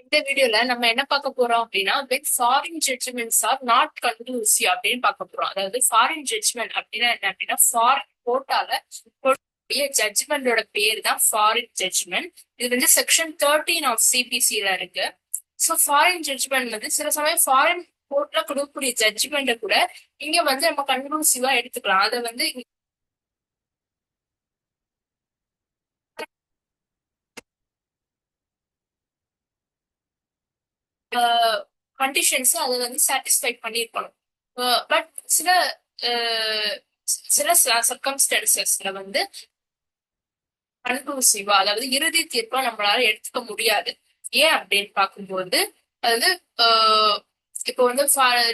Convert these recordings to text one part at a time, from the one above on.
இந்த வீடியோல நம்ம என்ன பார்க்க போறோம் அப்படின்னா when foreign judgments are not conclusive அப்படின்னு பார்க்க போறோம். அதாவது foreign judgment அப்படின்னா என்ன அப்படின்னா ஃபாரின் கோர்ட்டால கொடுக்கக்கூடிய ஜட்ஜ்மெண்டோட பேர் தான் ஃபாரின் ஜட்ஜ்மெண்ட். இது வந்து செக்ஷன் 13 ஆஃப் சிபிசில இருக்கு. ஸோ ஃபாரின் ஜட்ஜ்மெண்ட் வந்து சில சமயம் ஃபாரின் கோர்ட்ல கொடுக்கக்கூடிய ஜட்ஜ்மெண்ட்டை கூட இங்க வந்து நம்ம கன்க்ளூசிவா எடுத்துக்கலாம். அதை வந்து கண்டிஷன்ஸ் அதை வந்து சாட்டிஸ்ஃபை பண்ணியிருக்கணும். பட் சில அஹ், சில சர்க்கம்ஸ்டன்சஸ்ல வந்து கன்க்ளூசிவா அதாவது இறுதி தீர்ப்பா நம்மளால எடுத்துக்க முடியாது. ஏன் அப்படின்னு பார்க்கும்போது அதாவது இப்போ வந்து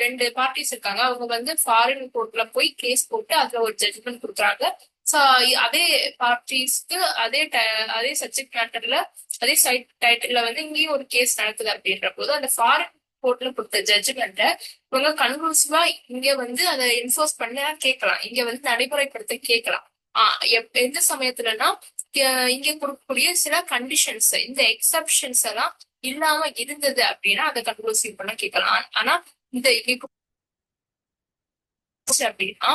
ரெண்டு பார்ட்டிஸ் இருக்காங்க. அவங்க வந்து ஃபாரின் கோர்ட்ல போய் கேஸ் போட்டு அதுல ஒரு ஜட்ஜ்மெண்ட் கொடுக்குறாங்க. ஸோ அதே பார்ட்டிஸ்க்கு அதே சப்ஜெக்ட் மேட்டர்ல அதே சைட் டைட்டில்ல வந்து இங்கேயும் ஒரு கேஸ் நடக்குது அப்படின்ற போது அந்த ஃபாரின் கோர்ட்ல கொடுத்த ஜட்ஜ்மெண்ட்டை இவங்க கன்க்ளூசிவா இங்க வந்து அதை என்ஃபோர்ஸ் பண்ண கேட்கலாம், இங்க வந்து நடைமுறைப்படுத்த கேட்கலாம். எந்த சமயத்துலன்னா இங்க கொடுக்கக்கூடிய சில கண்டிஷன்ஸ் இந்த எக்ஸப்ஷன்ஸ் எல்லாம் இல்லாம இருந்தது அப்படின்னா அதை கன்க்ளூசிவ் பண்ண கேட்கலாம். ஆனா இந்த அப்படின்னா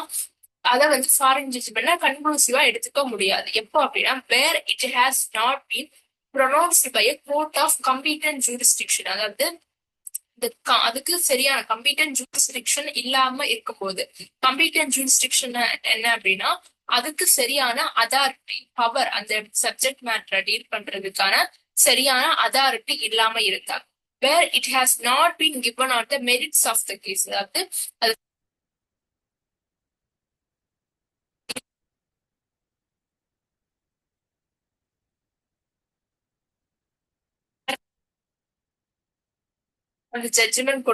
அதை வந்து ஃபாரின் ஜட்ஜ்மெண்ட்ல கன்க்ளூசிவா எடுத்துக்க முடியாது. எப்போ அப்படின்னா where it has not been pronounced by a court of competent jurisdiction. அதாவது அதுக்கு சரியான கம்பீட்டன்ட் ஜூரிஸ்டிக்ஷன் இல்லாம இருக்கும்போது, கம்பீட்டன்ட் ஜூரிஸ்டிக்ஷன் என்ன அப்படின்னா அதுக்கு சரியான அதாரிட்டி பவர் அந்த சப்ஜெக்ட் மேட்டரை டீல் பண்றதுக்கான சரியான அதாரிட்டி இல்லாம இருந்தா, where it has not been given on the merits of the case. அதாவது அது அந்த ஜட்ஜ்மெண்ட்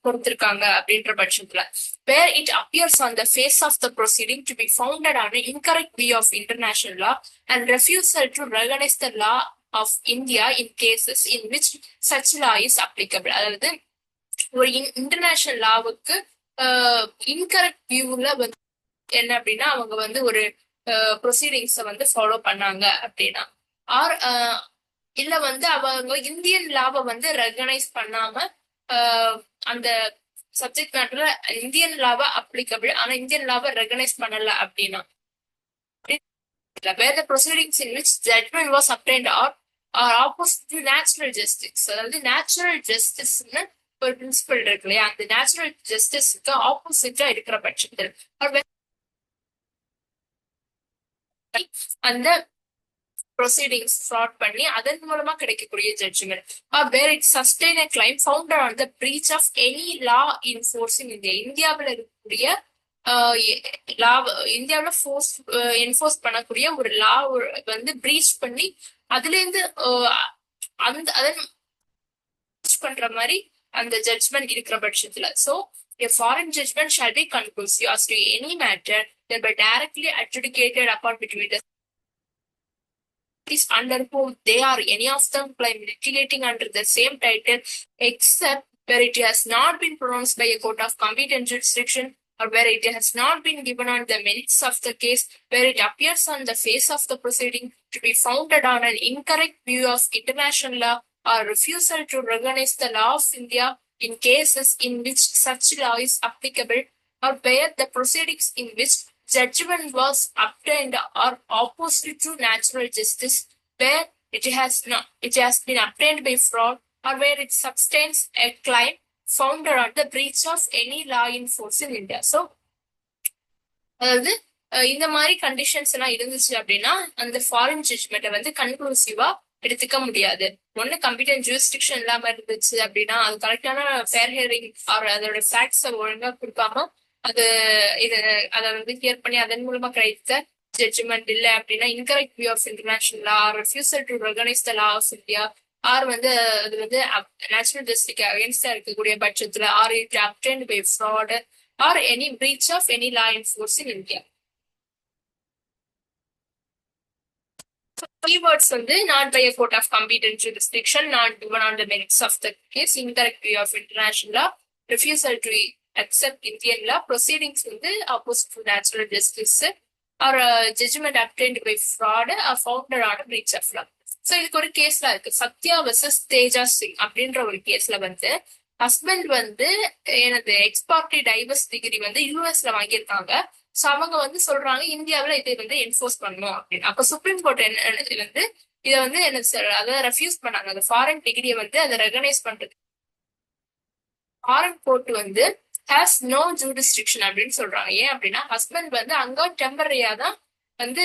கொடுத்திருக்காங்க அப்படின்ற பட்சத்துல where it appears on the face of the proceeding to be founded on an incorrect view of international law and refusal to recognize the law of India in cases in which such law is applicable. அதாவது ஒரு international லாவுக்கு incorrect வியூல வந்து என்ன அப்படின்னா அவங்க வந்து ஒரு ப்ரொசீடிங்ஸை வந்து ஃபாலோ பண்ணாங்க அப்படின்னா, ஆர் இல்ல வந்து அவங்க இந்தியன் லாவை வந்து ரெகனைஸ் பண்ணாம அந்த சப்ஜெக்ட் மேட்டர்ல இந்தியன் லாவா அப்ளிகபிள் ஆனா இந்தியன் லாவை ரெகனைஸ் பண்ணல அப்படின்னா, where the proceedings in which judgment was obtained are opposite to natural justice. அதாவது நேச்சுரல் ஜஸ்டிஸ்னு ஒரு பிரின்சிபல் இருக்கு இல்லையா, அந்த நேச்சுரல் ஜஸ்டிஸ்க்கு ஆப்போசிட்டா இருக்கிற பட்சத்தில் அந்த proceedings fraud பண்ணி அதன் மூலமா கிடைக்கக்கூடிய judgment or where it sustain a claim founded on the breach of any law in force in India. இந்தியாவில் இருக்கக்கூடிய லா இந்தியாவில என்ஃபோர்ஸ் பண்ணக்கூடிய ஒரு லா வந்து பிரீச் பண்ணி அதுல இருந்து அந்த அதன் பண்ற மாதிரி அந்த ஜட்ஜ்மெண்ட் இருக்கிற பட்சத்துல, so a foreign judgment shall be conclusive as to any matter that by directly adjudicated upon between the under whom they are any of them claim litigating under the same title, except where it has not been pronounced by a court of competent jurisdiction or where it has not been given on the merits of the case, where it appears on the face of the proceeding to be founded on an incorrect view of international law or refusal to recognize the law of India in cases in which such law is applicable, or where the proceedings in which judgment was obtained are opposite to natural justice, where it has been obtained by fraud, or where it substance a claim founded on the breach of any law in force in India. So அதாவது இந்த மாதிரி conditions எல்லாம் இருந்துச்சு அப்படின்னா அந்த foreign ஜட்ஜ்மெண்ட்டை வந்து கன்க்ளூசிவா எடுத்துக்க முடியாது. ஒண்ணு கம்பீட்டன்ட் ஜூரிஸ்டிக்ஷன் இல்லாம இருந்துச்சு அப்படின்னா அது கரெக்டான ஃபேர் ஹியரிங் ஆர் அதோட ஃபேக்ட்ஸை ஒழுங்கா கொடுக்காம அது அதை வந்து கிளியர் பண்ணி அதன் மூலமா கிடைத்த ஜட்ஜ்மெண்ட் இல்ல அப்படின்னா incorrect view of international law, refusal to recognize the law of India, or வந்து அது வந்து நேஷனல் ஜஸ்டிஸ்க்கு அகேன்ஸ்டா இருக்கக்கூடிய பட்சத்துல, or it obtained by fraud or any breach of any law in force in India. Keywords வந்து not by a court of competent jurisdiction, not given on the merits of the case, incorrect view of international law, refusal to accept Indian law, proceedings வந்து opposite to natural justice, or judgment obtained by fraud or founded on a breach of law. So இதுக்கு ஒரு கேஸ்ல இருக்கு, Sathya versus Teja Singh அப்படின்ற ஒரு கேஸ்ல வந்து husband வந்து எனது எக்ஸ்பார்ட்டி டைவர்ஸ் டிகிரி வந்து யூஎஸ்ல வாங்கியிருக்காங்க. சோ அவங்க வந்து சொல்றாங்க இந்தியாவில இதை வந்து என்ஃபோர்ஸ் பண்ணணும் அப்படின்னு. அப்ப சுப்ரீம் கோர்ட் என்ன வந்து இதை வந்து என்ன அதை ரெஃப்யூஸ் பண்ணாங்க. அந்த ஃபாரின் டிகிரியை வந்து அதை ரெகனைஸ் பண்றது ஃபாரின் கோர்ட் வந்து ஹேஸ் நோ ஜூரிஸ்டிக்ஷன் அப்படின்னு சொல்றாங்க. ஏன் அப்படின்னா ஹஸ்பண்ட் வந்து அங்க டெம்பரரியா தான் வந்து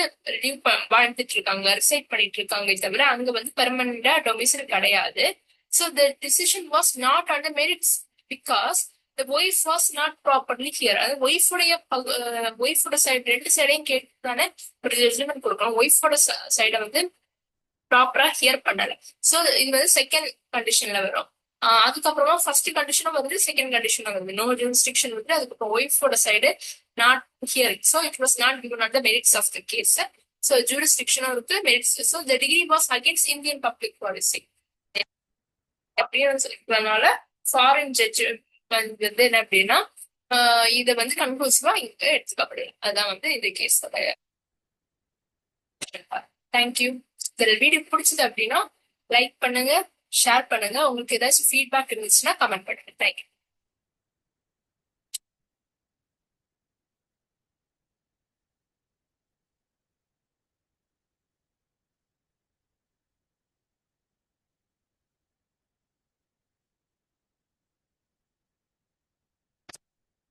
வாழ்ந்துட்டு இருக்காங்க, ரிசைட் பண்ணிட்டு இருக்காங்க, தவிர அங்க வந்து பெர்மனண்டா டொமிசைல் கிடையாது. So the decision was not on the merits because the wife was not properly here. அது ஒய்ஃபோட சைடு ரெண்டு சைடையும் கேட்டுதானே ஒரு ஜட்ஜ்மெண்ட் கொடுக்கணும். ஒய்ஃபோட சைடை வந்து ப்ராப்பரா ஹியர் பண்ணல. ஸோ இது வந்து செகண்ட் கண்டிஷன்ல வரும். அதுக்கப்புறமா ஃபர்ஸ்ட் கண்டிஷனும் வருது, செகண்ட் கண்டிஷனும் வருது. நோ ஜூரிஸ்டிக்ஷன் வந்து அதுக்கப்புறம் ஒய்ஃபோட side not hearing. So it was not given on the merits of the case. So ஜூரிஸ்டிக்ஷனும் இருக்கு, merits. So the decree was against Indian public policy அப்படின்னு சொல்லிக்கிறதுனால ஃபாரின் ஜட்ஜ் வந்து என்ன அப்படின்னா இதை வந்து கன்க்ளூசிவா இங்க எடுத்துக்கப்படுது. அதுதான் வந்து இந்த கேஸ். தேங்க்யூ. இந்த வீடியோ பிடிச்சது அப்படின்னா லைக் பண்ணுங்க, ஷேர் பண்ணுங்க. உங்களுக்கு ஏதாச்சும் ஃபீட்பேக் இருந்துச்சுன்னா கமெண்ட் பண்ணுங்க. தேங்க்யூ.